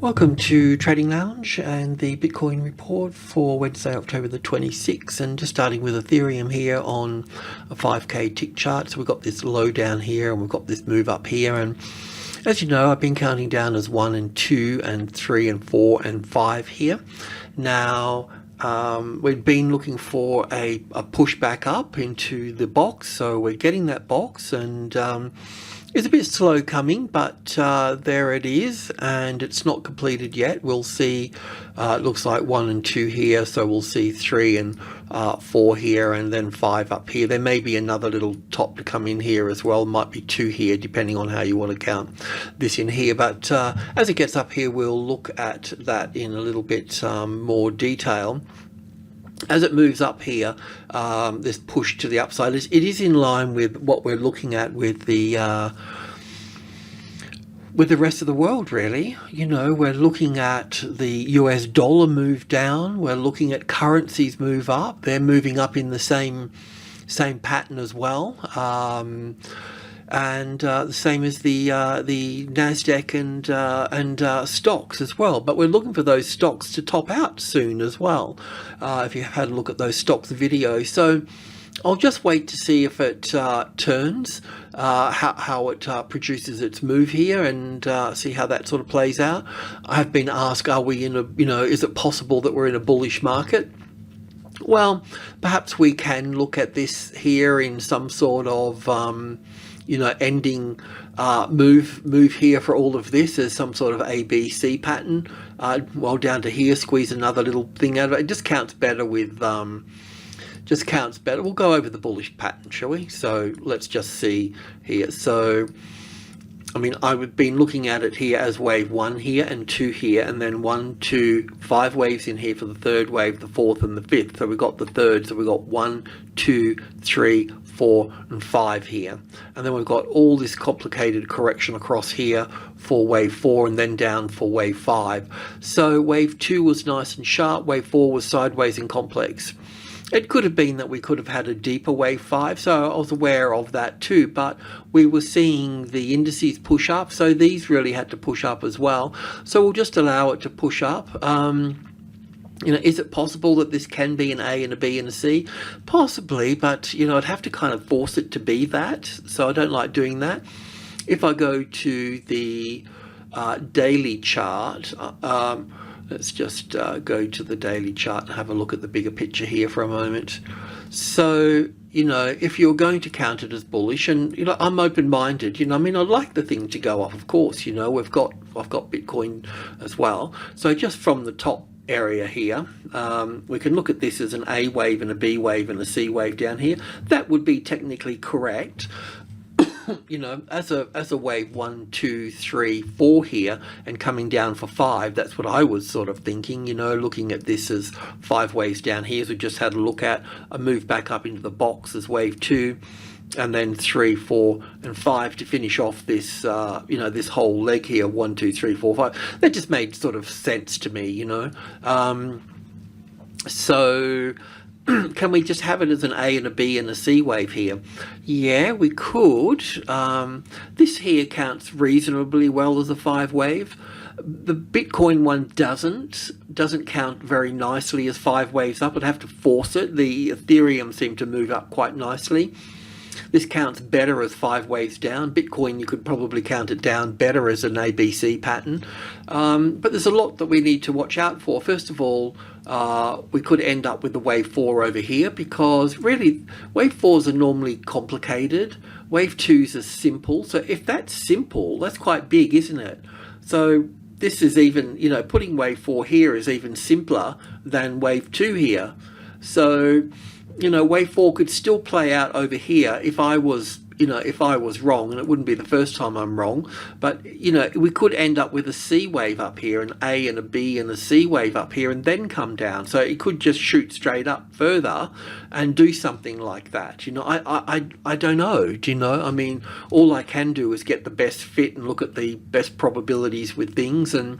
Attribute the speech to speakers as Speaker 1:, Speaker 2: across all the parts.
Speaker 1: Welcome to Trading Lounge and the Bitcoin report for Wednesday, October the 26th, and just starting with Ethereum here on a 5k tick chart. So we've got this low down here and we've got this move up here, and as you know, I've been counting down as 1 and 2 and 3 and 4 and 5 here. Now we've been looking for a push back up into the box, so we're getting that box, and it's a bit slow coming, but there it is, and it's not completed yet. We'll see, it looks like 1 and 2 here, so we'll see 3 and 4 here, and then 5 up here. There may be another little top to come in here as well, might be 2 here, depending on how you want to count this in here. But as it gets up here, we'll look at that in a little bit more detail. As it moves up here, this push to the upside, it is in line with what we're looking at with the rest of the world, really. You know, we're looking at the US dollar move down, we're looking at currencies move up. They're moving up in the same pattern as well. And the same as the Nasdaq and stocks as well. But we're looking for those stocks to top out soon as well. If you had a look at those stocks video, so I'll just wait to see if it turns, how it produces its move here, and see how that sort of plays out. I've been asked, are we in a, is it possible that we're in a bullish market? Well, perhaps we can look at this here in some sort of ending move here for all of this as some sort of ABC pattern. Well, down to here, squeeze another little thing out of it. It just counts better with We'll go over the bullish pattern, shall we? So let's just see here. So I mean, I've been looking at it here as wave 1 here and 2 here, and then 1, 2, 5 waves in here for the third wave, the fourth and the fifth. So we've got the third, so we've got 1, 2, 3, 4 and 5 here. And then we've got all this complicated correction across here for wave 4 and then down for wave 5. So wave 2 was nice and sharp, wave 4 was sideways and complex. It could have been that we could have had a deeper wave 5, so I was aware of that too, but we were seeing the indices push up, so these really had to push up as well. So we'll just allow it to push up. Is it possible that this can be an A and a B and a C? Possibly, but I'd have to kind of force it to be that, so I don't like doing that. If I go to the daily chart, let's just go to the daily chart and have a look at the bigger picture here for a moment. So, if you're going to count it as bullish, and, I'm open-minded, I'd like the thing to go up, of course, I've got Bitcoin as well. So just from the top area here, we can look at this as an A wave and a B wave and a C wave down here. That would be technically correct. As a wave 1, 2, 3, 4 here and coming down for 5, that's what I was sort of thinking, looking at this as 5 waves down here. So we just had a look at a move back up into the box as wave 2, and then 3, 4 and 5 to finish off this this whole leg here, 1, 2, 3, 4, 5. That just made sort of sense to me, so can we just have it as an A and a B and a C wave here? Yeah, we could. This here counts reasonably well as a 5 wave. The Bitcoin one doesn't count very nicely as 5 waves up. I'd have to force it. The Ethereum seemed to move up quite nicely. This counts better as 5 waves down. Bitcoin, you could probably count it down better as an ABC pattern. But there's a lot that we need to watch out for. First of all, we could end up with the wave 4 over here, because really wave 4s are normally complicated. Wave 2s are simple. So if that's simple, that's quite big, isn't it? So this is even, putting wave 4 here is even simpler than wave 2 here. So wave 4 could still play out over here if I was wrong, and it wouldn't be the first time I'm wrong, but we could end up with a C wave up here, an A and a B and a C wave up here, and then come down. So it could just shoot straight up further and do something like that. I don't know. All I can do is get the best fit and look at the best probabilities with things, and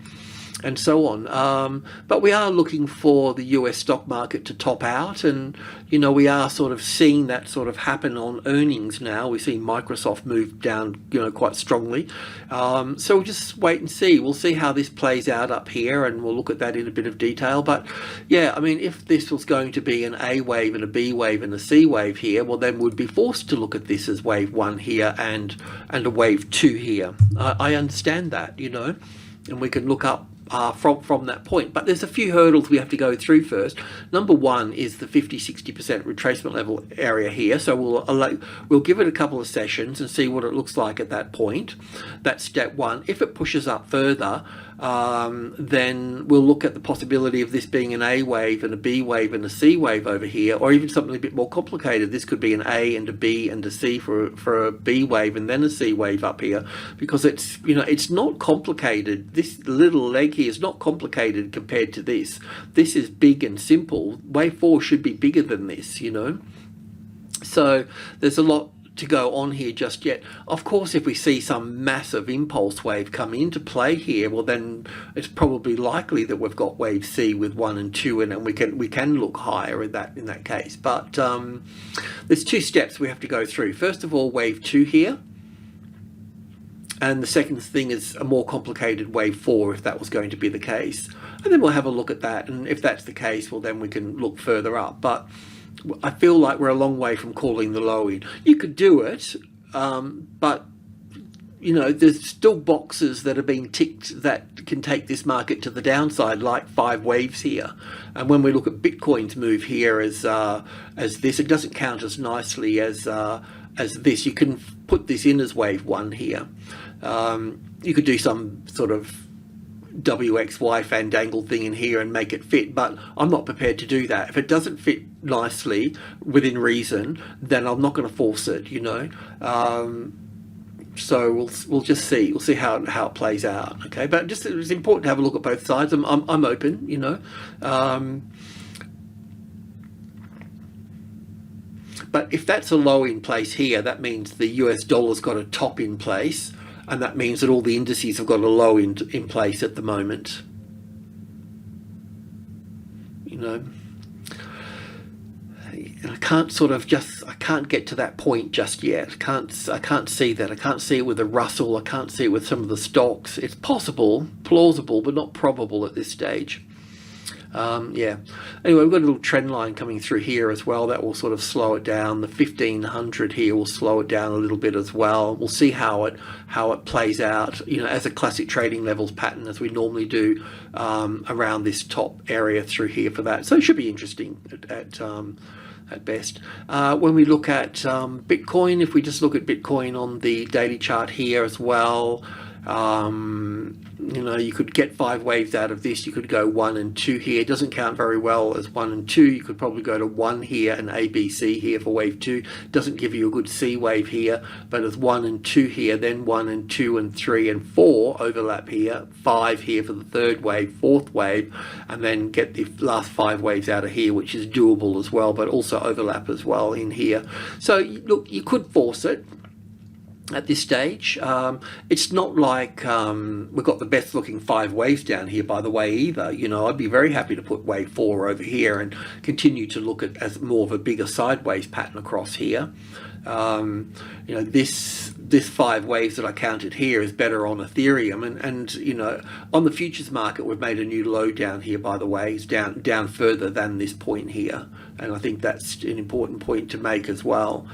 Speaker 1: and so on. But we are looking for the US stock market to top out, and we are sort of seeing that sort of happen on earnings now. We see Microsoft move down quite strongly, so we'll just wait and see. We'll see how this plays out up here, and we'll look at that in a bit of detail. But yeah, I mean, if this was going to be an A wave and a B wave and a C wave here, well, then we'd be forced to look at this as wave 1 here and a wave 2 here. I understand that, and we can look up from that point. But there's a few hurdles we have to go through first. Number one is the 50-60% retracement level area here. So we'll give it a couple of sessions and see what it looks like at that point. That's step one. If it pushes up further, then we'll look at the possibility of this being an A wave and a B wave and a C wave over here, or even something a bit more complicated. This could be an A and a B and a C for a B wave and then a C wave up here, because it's it's not complicated. This little leg here is not complicated compared to this. This is big and simple. Wave 4 should be bigger than this, So there's a lot to go on here just yet. Of course, if we see some massive impulse wave come into play here, well, then it's probably likely that we've got wave C with 1 and 2, and we can look higher in that case. But there's two steps we have to go through. First of all, wave 2 here, and the second thing is a more complicated wave 4, if that was going to be the case. And then we'll have a look at that, and if that's the case, well, then we can look further up. But I feel like we're a long way from calling the low in. You could do it, but there's still boxes that are being ticked that can take this market to the downside, like 5 waves here. And when we look at Bitcoin's move here as this, it doesn't count as nicely as this. You can put this in as wave 1 here. You could do some sort of WXY fandangle thing in here and make it fit, but I'm not prepared to do that. If it doesn't fit nicely within reason, then I'm not going to force it, so we'll just see. We'll see how it plays out. Okay, but it's important to have a look at both sides. I'm open, but if that's a low in place here, that means the US dollar's got a top in place. And that means that all the indices have got a low in place at the moment. I can't get to that point just yet. I can't see that. I can't see it with the Russell. I can't see it with some of the stocks. It's possible, plausible, but not probable at this stage. Yeah. Anyway, we've got a little trend line coming through here as well. That will sort of slow it down. The 1500 here will slow it down a little bit as well. We'll see how it plays out, as a classic trading levels pattern, as we normally do, around this top area through here for that. So it should be interesting at best. When we look at Bitcoin, if we just look at Bitcoin on the daily chart here as well, you could get 5 waves out of this. You could go 1 and 2 here. It doesn't count very well as 1 and 2. You could probably go to 1 here and ABC here for wave 2. Doesn't give you a good C wave here, but as 1 and 2 here, then 1 and 2 and 3 and 4 overlap here, 5 here for the third wave, fourth wave, and then get the last 5 waves out of here, which is doable as well, but also overlap as well in here. So look, you could force it at this stage. It's not like we've got the best looking 5 waves down here, by the way, either. I'd be very happy to put wave 4 over here and continue to look at as more of a bigger sideways pattern across here. This 5 waves that I counted here is better on Ethereum, and on the futures market we've made a new low down here, by the way. It's down further than this point here, and I think that's an important point to make as well.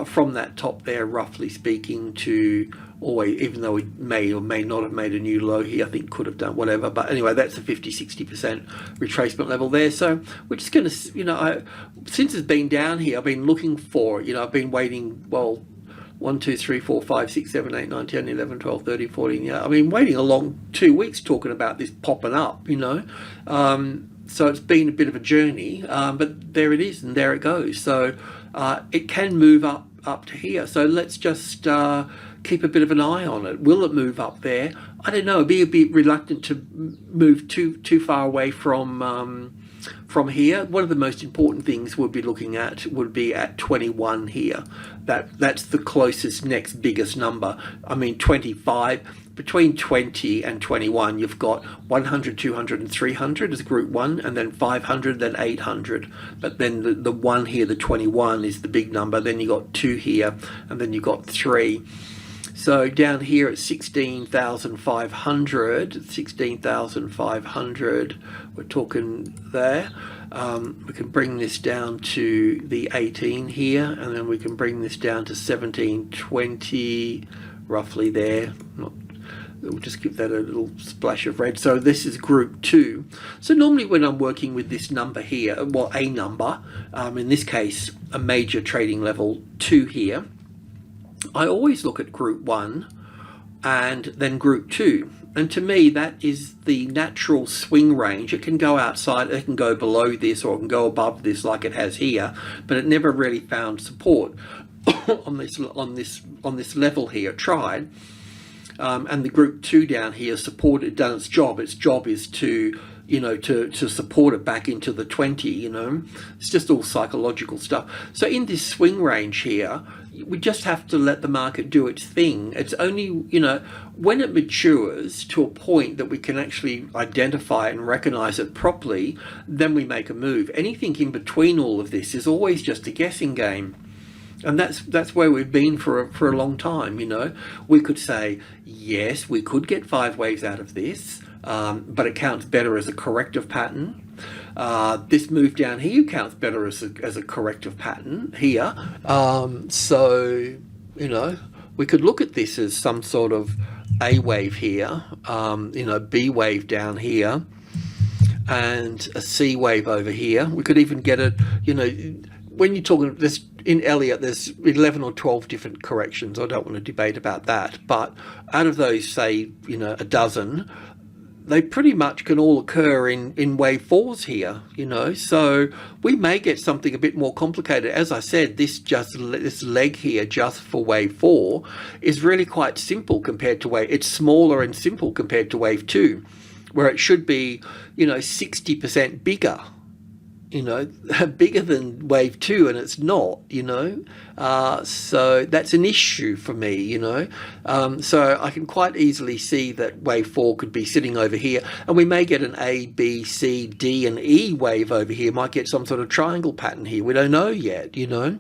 Speaker 1: From that top there, roughly speaking, to always, even though we may or may not have made a new low here, I think could have done whatever, but anyway, that's a 50-60% retracement level there. So we're just going to, since it's been down here, I've been looking for, I've been waiting, 1, 2, 3, 4, 5, 6, 7, 8, 9, 10, 11, 12, 13, 14. I've been waiting a long 2 weeks talking about this popping up, so it's been a bit of a journey, but there it is, and there it goes. So it can move up to here. So let's just keep a bit of an eye on it. Will it move up there? I don't know. Be a bit reluctant to move too far away from from here, one of the most important things we'll be looking at would be at 21 here. That's the closest next biggest number. I mean, 25, between 20 and 21, you've got 100, 200, and 300 as group 1, and then 500, then 800. But then the 1 here, the 21, is the big number. Then you got 2 here, and then you got 3. So down here at 16,500, we're talking there. We can bring this down to the 18 here, and then we can bring this down to 1720, roughly there. We'll just give that a little splash of red. So this is group 2. So normally when I'm working with this number here, well, a number, in this case, a major trading level 2 here, I always look at group 1 and then group 2. And to me, that is the natural swing range. It can go outside, it can go below this, or it can go above this like it has here, but it never really found support on this level here. It tried. And the group 2 down here supported, done its job. Its job is to, you know, to support it back into the 20, you know. It's just all psychological stuff. So in this swing range here, we just have to let the market do its thing. It's only, you know, when it matures to a point that we can actually identify it and recognize it properly, then we make a move. Anything in between all of this is always just a guessing game. And that's where we've been for a long time, you know. We could say, yes, we could get 5 waves out of this, but it counts better as a corrective pattern. This move down here counts better as a corrective pattern here. So, you know, we could look at this as some sort of A wave here, you know, B wave down here, and a C wave over here. We could even get it, you know, when you're talking this in Elliott, there's 11 or 12 different corrections. I don't want to debate about that, but out of those, say, you know, a dozen, they pretty much can all occur in wave 4s here, you know. So we may get something a bit more complicated. As I said, this leg here just for wave 4 is really quite simple compared to it's smaller and simple compared to wave 2, where it should be, you know, 60% bigger. You know, bigger than wave 2, and it's not, you know. So that's an issue for me, you know. So I can quite easily see that wave 4 could be sitting over here, and we may get an A, B, C, D, and E wave over here. Might get some sort of triangle pattern here. We don't know yet, you know.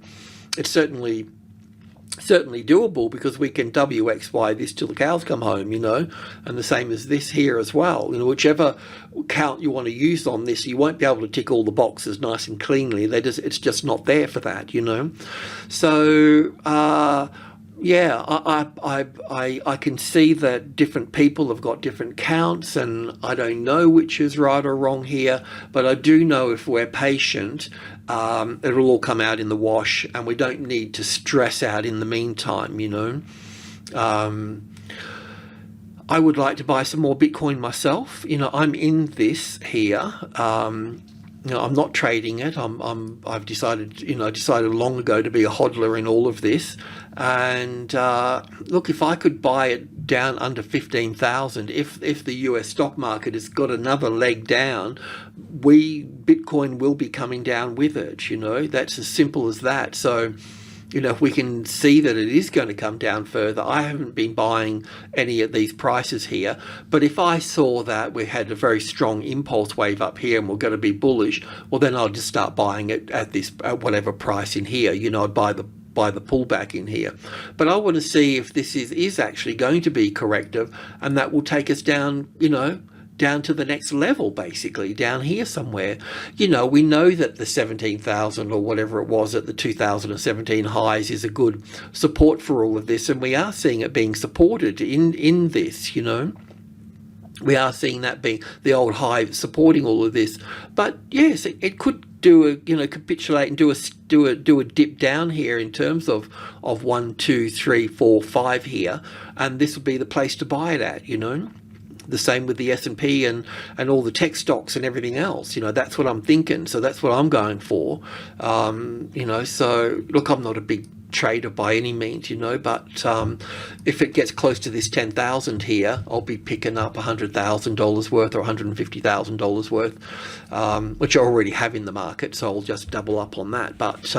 Speaker 1: It's certainly doable, because we can WXY this till the cows come home, you know, and the same as this here as well. You know, whichever count you want to use on this, you won't be able to tick all the boxes nice and cleanly. It's just not there for that, you know. So yeah, I can see that different people have got different counts, and I don't know which is right or wrong here, but I do know if we're patient, it'll all come out in the wash, and we don't need to stress out in the meantime, you know. I would like to buy some more Bitcoin myself. You know, I'm in this here. You know, I'm not trading it. I've decided, you know, I decided long ago to be a hodler in all of this. And look, if I could buy it down under 15,000, if the US stock market has got another leg down, Bitcoin will be coming down with it. You know, that's as simple as that. So, you know, if we can see that it is going to come down further, I haven't been buying any of these prices here, but if I saw that we had a very strong impulse wave up here and we're going to be bullish, well, then I'll just start buying it at whatever price in here. You know, I'd buy the pullback in here. But I want to see if this is actually going to be corrective, and that will take us down, you know, down to the next level, basically, down here somewhere. You know, we know that the 17,000 or whatever it was at the 2017 highs is a good support for all of this, and we are seeing it being supported in this, you know. We are seeing that being the old high supporting all of this. But yes, it could do a, you know, capitulate and do a dip down here in terms of 1, 2, 3, 4, 5 here, and this would be the place to buy it at, you know. The same with the S&P and all the tech stocks and everything else. You know, that's what I'm thinking. So that's what I'm going for. You know, so look, I'm not a big trader by any means, you know, but if it gets close to this 10,000 here, I'll be picking up $100,000 worth or $150,000 worth, which I already have in the market, so I'll just double up on that. But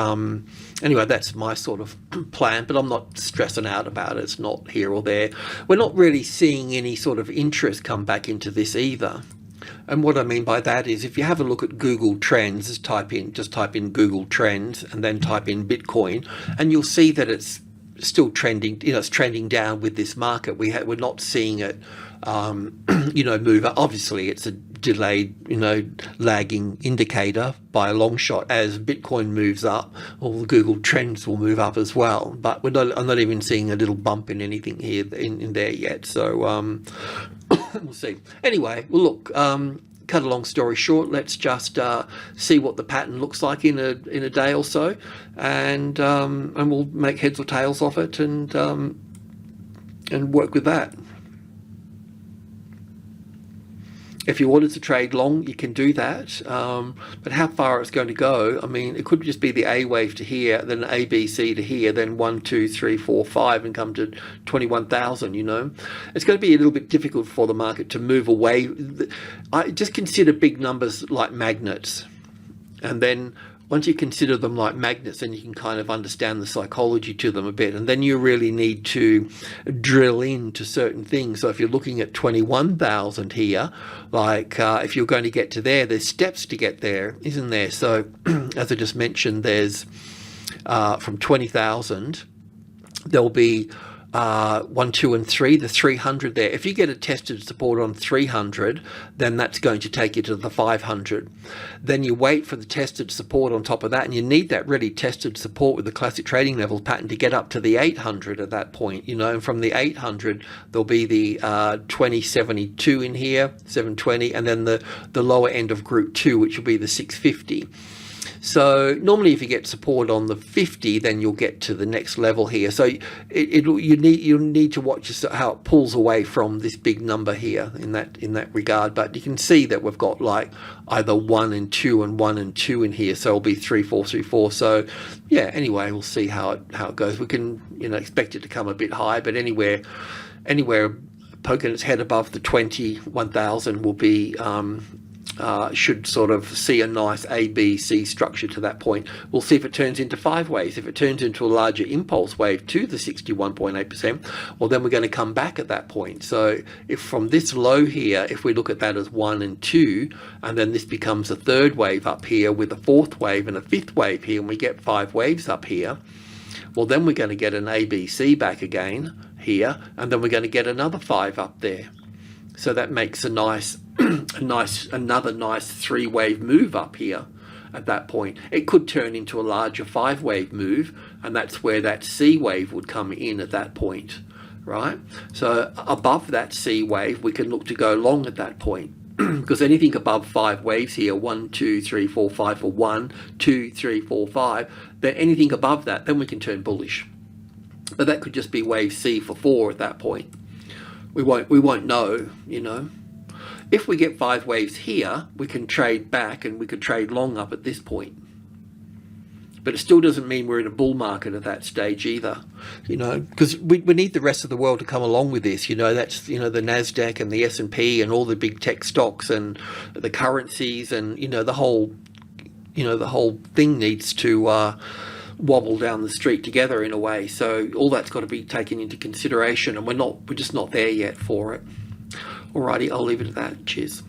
Speaker 1: anyway, that's my sort of plan, but I'm not stressing out about it. It's not here or there. We're not really seeing any sort of interest come back into this either. And what I mean by that is, if you have a look at Google Trends, just type in Google Trends and then type in Bitcoin, and you'll see that it's still trending. You know, it's trending down with this market. We're not seeing it, you know, move up. Obviously, it's a delayed, you know, lagging indicator by a long shot. As Bitcoin moves up, all the Google Trends will move up as well. But I'm not even seeing a little bump in anything here in there yet. So we'll see. Anyway, well, look. Cut a long story short, let's just see what the pattern looks like in a day or so, and we'll make heads or tails of it, and work with that. If you wanted to trade long, you can do that, but how far it's going to go, I mean, it could just be the A wave to here, then A, B, C to here, then 1, 2, 3, 4, 5, and come to 21,000, you know. It's going to be a little bit difficult for the market to move away. I just consider big numbers like magnets, and then once you consider them like magnets, then you can kind of understand the psychology to them a bit, and then you really need to drill into certain things. So if you're looking at 21,000 here, like if you're going to get to there's steps to get there, isn't there? So as I just mentioned, there's from 20,000, there'll be 1, 2, and 3, the 300 there. If you get a tested support on 300, then that's going to take you to the 500. Then you wait for the tested support on top of that, and you need that really tested support with the classic trading levels pattern to get up to the 800 at that point, you know. And from the 800, there'll be the 2072 in here, 720, and then the lower end of group 2, which will be the 650. So normally if you get support on the 50, then you'll get to the next level here. So you need to watch how it pulls away from this big number here in that regard. But you can see that we've got like either 1 and 2 and 1 and 2 in here. So it'll be 3, 4, 3, 4. So yeah, anyway, we'll see how it goes. We can, you know, expect it to come a bit high, but anywhere poking its head above the 21,000 will be should sort of see a nice A, B, C structure to that point. We'll see if it turns into 5 waves. If it turns into a larger impulse wave to the 61.8%, well, then we're going to come back at that point. So if from this low here, if we look at that as 1 and 2, and then this becomes a 3rd wave up here with a 4th wave and a 5th wave here, and we get 5 waves up here, well, then we're going to get an A, B, C back again here, and then we're going to get another 5 up there. So that makes a nice, another nice 3-wave move up here at that point. It could turn into a larger 5-wave move, and that's where that C wave would come in at that point, right? So above that C wave, we can look to go long at that point. Because anything above 5 waves here, 1, 2, 3, 4, 5 for 1, 2, 3, 4, 5, then anything above that, then we can turn bullish. But that could just be wave C for 4 at that point. We won't know, you know. If we get 5 waves here, we can trade back and we could trade long up at this point. But it still doesn't mean we're in a bull market at that stage either, you know, because we need the rest of the world to come along with this, you know. That's, you know, the Nasdaq and the S&P and all the big tech stocks and the currencies, and, you know, the whole thing needs to wobble down the street together in a way. So all that's got to be taken into consideration, and we're just not there yet for it. Alrighty, I'll leave it at that. Cheers.